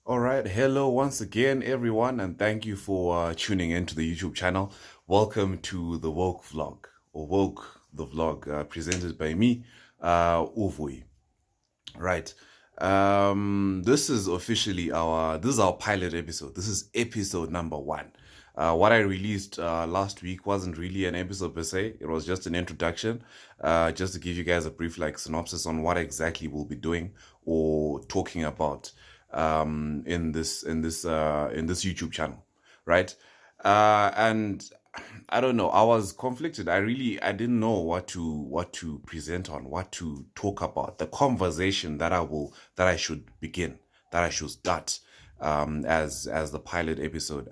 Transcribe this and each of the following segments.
All right, hello once again, everyone, and thank you for tuning in to the YouTube channel. Welcome to the Woke Vlog, or Woke the Vlog, presented by me, Uvui. Right. This is our pilot episode. This is episode number one. What I released last week wasn't really an episode per se. It was just an introduction, just to give you guys a brief synopsis on what exactly we'll be doing or talking about in this YouTube channel, right? And I don't know. I was conflicted. I didn't know what to present on, what to talk about. The conversation that I should begin, that I should start as the pilot episode.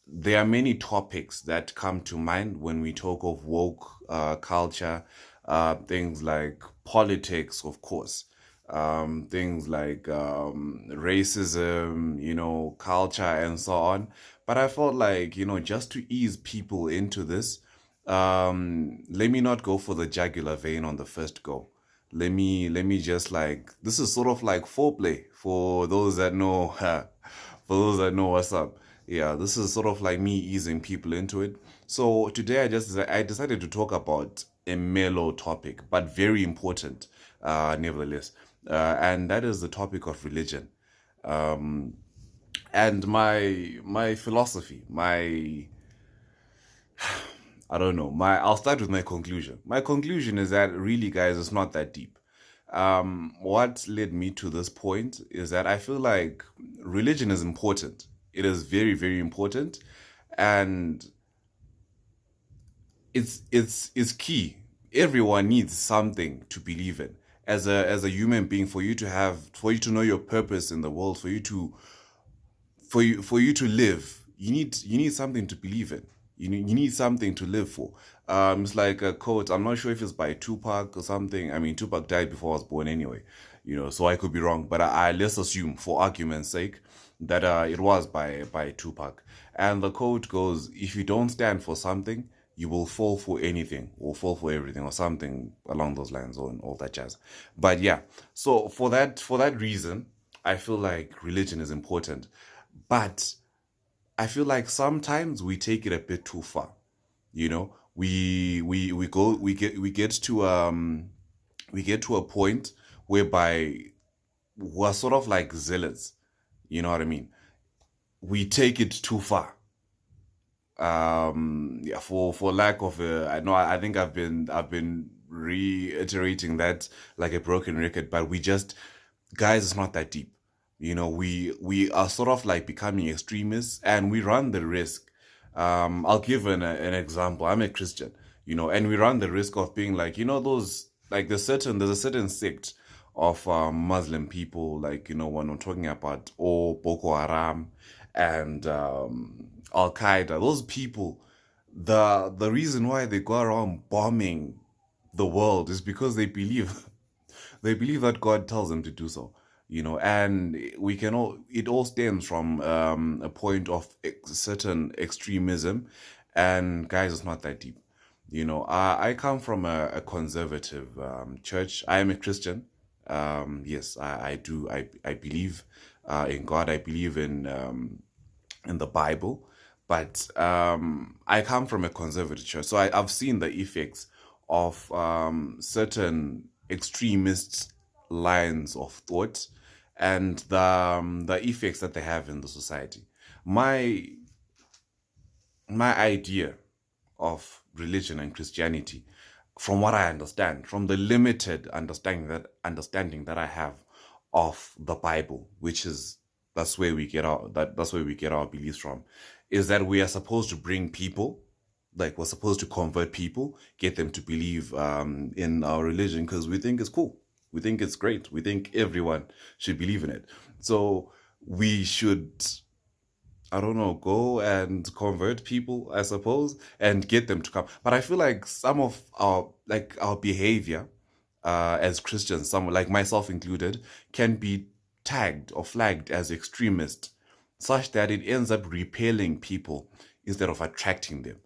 There are many topics that come to mind when we talk of woke culture, things like politics, of course, things like racism, culture, and so on. But I felt like, just to ease people into this, let me not go for the jugular vein on the first go. Let me just this is sort of like foreplay for those that know for those that know what's up. Yeah, this is sort of like me easing people into it. So today I decided to talk about a mellow topic, but very important, nevertheless, and that is the topic of religion. Um, and my philosophy, my I don't know, my I'll start with my conclusion. My conclusion is that really, guys, it's not that deep. What led me to this point is that I feel like religion is important. It is very, very important, and it's key. Everyone needs something to believe in. As a human being, for you to know your purpose in the world, for you to live, you need something to believe in. You need something to live for. It's like a quote. I'm not sure if it's by Tupac or something. I mean, Tupac died before I was born anyway, so I could be wrong. But I let's assume, for argument's sake, that it was by Tupac. And the quote goes, "If you don't stand for something, you will fall for anything or fall for everything," or something along those lines, or all that jazz. But yeah, so for that reason, I feel like religion is important. But I feel like sometimes we take it a bit too far. We get to a point whereby we're sort of like zealots. You know what I mean? We take it too far. Yeah, for lack of I know, I think I've been reiterating that like a broken record, but guys, it's not that deep. We are sort of like becoming extremists, and we run the risk. I'll give an example. I'm a Christian, and we run the risk of being like, those, like, there's a certain sect of Muslim people, like, when I'm talking about, or Boko Haram and Al Qaeda. Those people, the reason why they go around bombing the world is because they believe that God tells them to do so. And it all stems from a point of certain extremism. And guys, it's not that deep. I come from a conservative church. I am a Christian. Yes, I do. I believe in God. I believe in the Bible. But I come from a conservative church, so I've seen the effects of certain extremist lines of thought, and the effects that they have in the society. My my idea of religion and Christianity, from what I understand, from the limited understanding that I have of the Bible, which is that's where we get our beliefs from, is that we are supposed to bring people, like, we're supposed to convert people, get them to believe in our religion because we think it's cool, we think it's great, we think everyone should believe in it. So we should, I don't know, go and convert people, I suppose, and get them to come. But I feel like some of our behavior as Christians, some like myself included, can be tagged or flagged as extremist, such that it ends up repelling people instead of attracting them.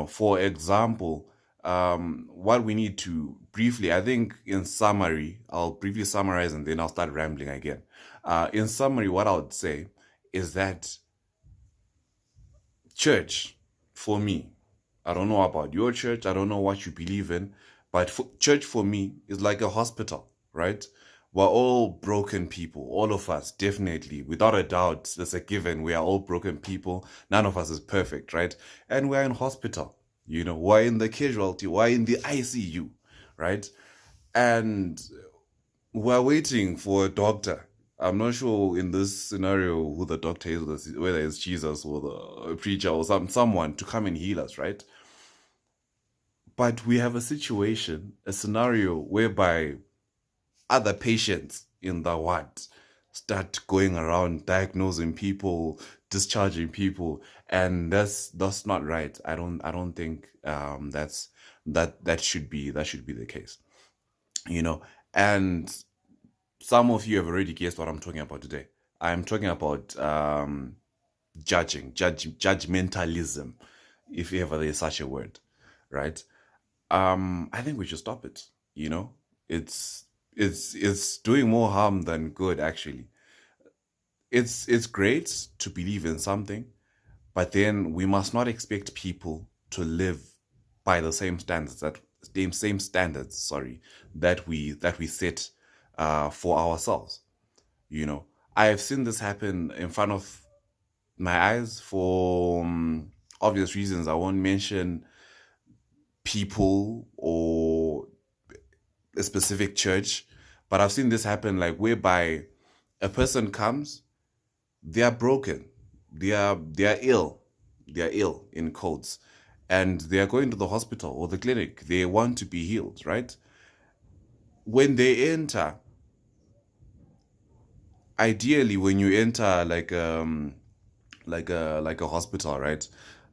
For example, what we need to briefly, I think in summary, I'll briefly summarize and then I'll start rambling again. In summary, what I would say is that church, for me, I don't know about your church, I don't know what you believe in, but church for me is like a hospital, right? We're all broken people, all of us, definitely, without a doubt. That's a given. We are all broken people. None of us is perfect, right? And we're in hospital, we're in the casualty, we're in the ICU, right? And we're waiting for a doctor. I'm not sure in this scenario who the doctor is, whether it's Jesus or the preacher or someone to come and heal us, right? But we have a situation, a scenario whereby other patients in the ward start going around diagnosing people, discharging people, and that's not right. I don't think that should be the case, and some of you have already guessed what I'm talking about today. I'm talking about judgmentalism, if ever there's such a word, right? I think we should stop it. It's it's doing more harm than good, actually. It's great to believe in something, but then we must not expect people to live by the same standards, sorry, that we set for ourselves. I have seen this happen in front of my eyes for obvious reasons. I won't mention people or a specific church, but I've seen this happen, like whereby a person comes, they are broken, they are ill, they are ill in quotes, and they are going to the hospital or the clinic. They want to be healed, right? When they enter, ideally, when you enter like a hospital, right?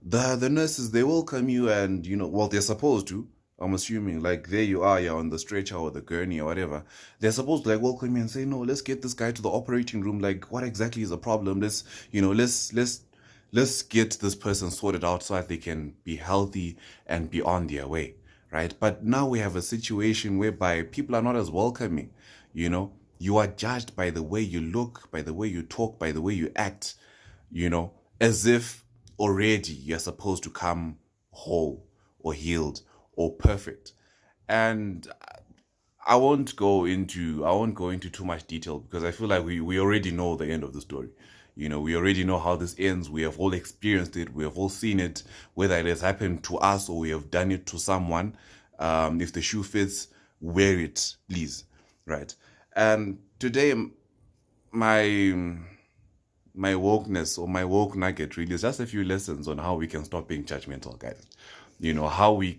The nurses, they welcome you, and well, they're supposed to. I'm assuming, like, there you are, you're on the stretcher or the gurney or whatever. They're supposed to like welcome you and say, no, let's get this guy to the operating room. Like, what exactly is the problem? Let's get this person sorted out so that they can be healthy and be on their way, right? But now we have a situation whereby people are not as welcoming. You are judged by the way you look, by the way you talk, by the way you act, as if already you're supposed to come whole or healed or perfect. And I won't go into too much detail because I feel like we already know the end of the story. We already know how this ends. We have all experienced it. We have all seen it, whether it has happened to us or we have done it to someone. If the shoe fits, wear it, please. Right. And today, my my wokeness or my woke nugget really is just a few lessons on how we can stop being judgmental, guys. How we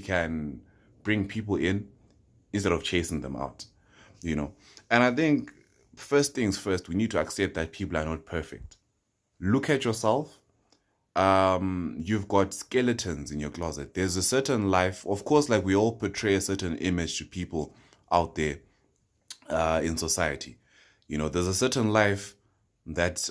can bring people in instead of chasing them out. you know and I think, first things first, we need to accept that people are not perfect. Look at yourself. You've got skeletons in your closet. There's a certain life, of course, like we all portray a certain image to people out there in society. There's a certain life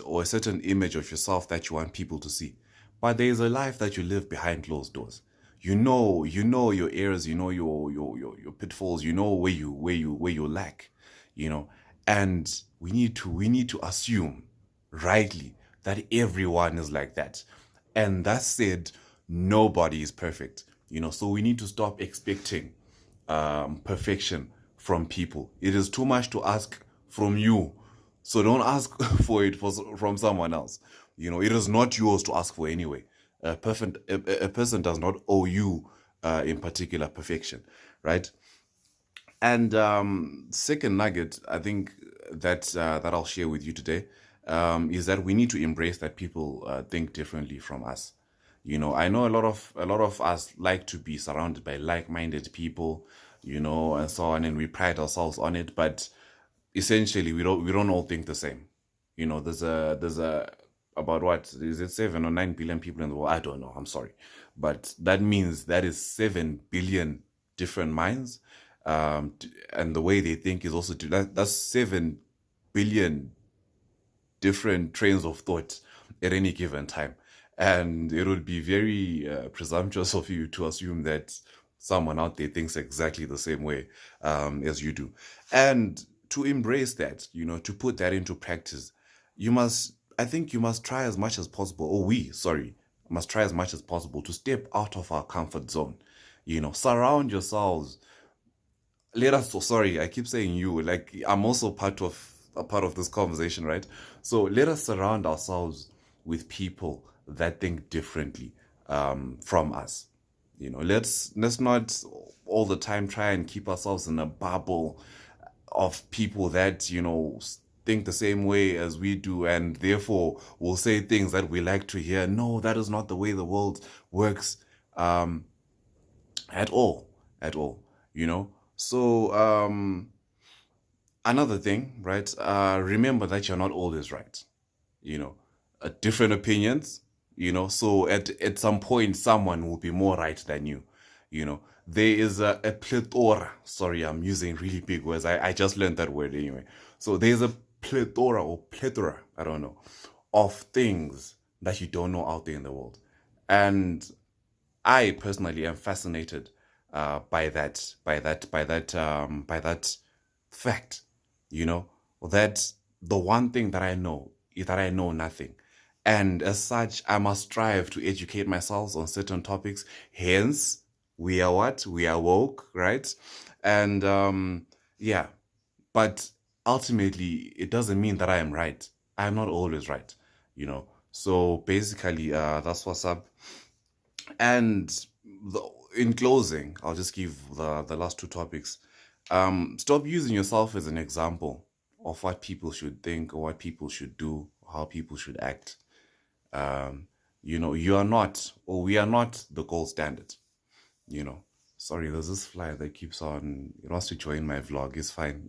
or a certain image of yourself that you want people to see. But there's a life that you live behind closed doors. You know your errors, you know your pitfalls, you know where you lack, you know. And we need to assume rightly that everyone is like that. And that said, nobody is perfect. So we need to stop expecting perfection from people. It is too much to ask from you. So don't ask for it from someone else. It is not yours to ask for anyway. A person does not owe you, in particular, perfection, right? And second nugget, I think that I'll share with you today, is that we need to embrace that people think differently from us. I know a lot of us like to be surrounded by like-minded people, and so on, and we pride ourselves on it. But essentially, we don't all think the same. There's about, what is it, 7 or 9 billion people in the world? I don't know. I'm sorry, but that means that is 7 billion different minds, and the way they think is also that's 7 billion different trains of thought at any given time. And it would be very presumptuous of you to assume that someone out there thinks exactly the same way as you do. And to embrace that, to put that into practice, I think you must try as much as possible, or we, sorry, must try as much as possible to step out of our comfort zone. Surround yourselves. Let us, so sorry, I keep saying you, like I'm also a part of this conversation, right? So let us surround ourselves with people that think differently from us. Let's not all the time try and keep ourselves in a bubble of people that think the same way as we do, and therefore will say things that we like to hear. No, that is not the way the world works, um, at all, at all. So another thing, right? Remember that you're not always right. You know, different opinions. So at some point, someone will be more right than you. There is a plethora. Sorry, I'm using really big words. I just learned that word anyway. So there's a plethora, I don't know, of things that you don't know out there in the world. And I personally am fascinated by that fact, you know, that the one thing that I know is that I know nothing. And as such, I must strive to educate myself on certain topics. Hence, we are what? We are woke, right? And yeah, but ultimately, it doesn't mean that I am right. I am not always right, you know. So basically, that's what's up. And the, in closing, I'll just give the last two topics. Stop using yourself as an example of what people should think or what people should do, how people should act. You are not, or we are not the gold standard. You know, sorry, there's this fly that keeps on, it wants to join my vlog. It's fine.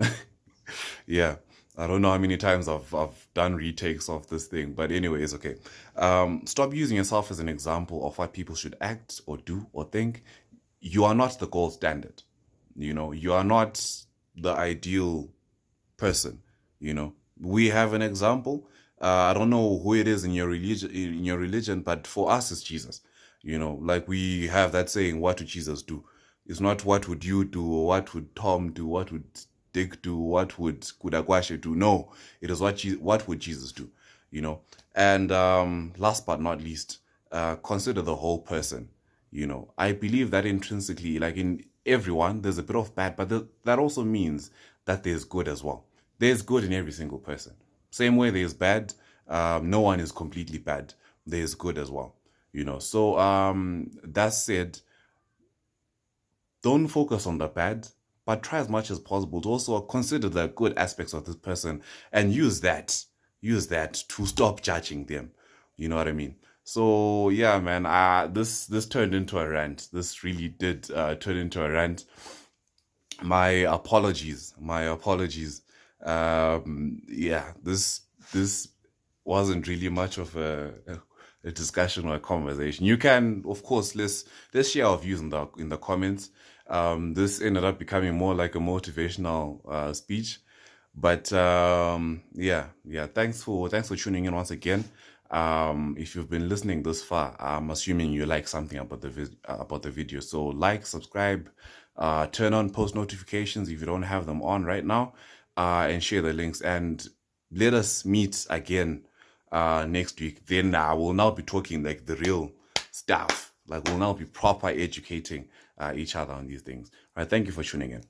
Yeah, I don't know how many times I've done retakes of this thing, but anyway, it's okay. Stop using yourself as an example of what people should act or do or think. You are not the gold standard. You are not the ideal person. We have an example. I don't know who it is in your religion, but for us, it's Jesus. Like we have that saying, "What would Jesus do?" It's not what would you do, or what would Tom do, what would Dick do, what would Kudagwashe do. No, it is what would Jesus do. And last but not least, consider the whole person. I believe that intrinsically, like in everyone, there's a bit of bad, but that also means that there's good as well. There's good in every single person. Same way there's bad, no one is completely bad. There's good as well. So that said, don't focus on the bad, but try as much as possible to also consider the good aspects of this person and use that to stop judging them. You know what I mean? So yeah, man, this turned into a rant. This really did turn into a rant. My apologies. Yeah, this wasn't really much of a discussion or a conversation. You can, of course, let's share our views in the comments. This ended up becoming more like a motivational speech, but yeah. Thanks for tuning in once again. If you've been listening this far, I'm assuming you like something about the video. So like, subscribe, turn on post notifications if you don't have them on right now, and share the links. And let us meet again next week. Then I will now be talking like the real stuff. Like we'll now be proper educating each other on these things. All right, thank you for tuning in.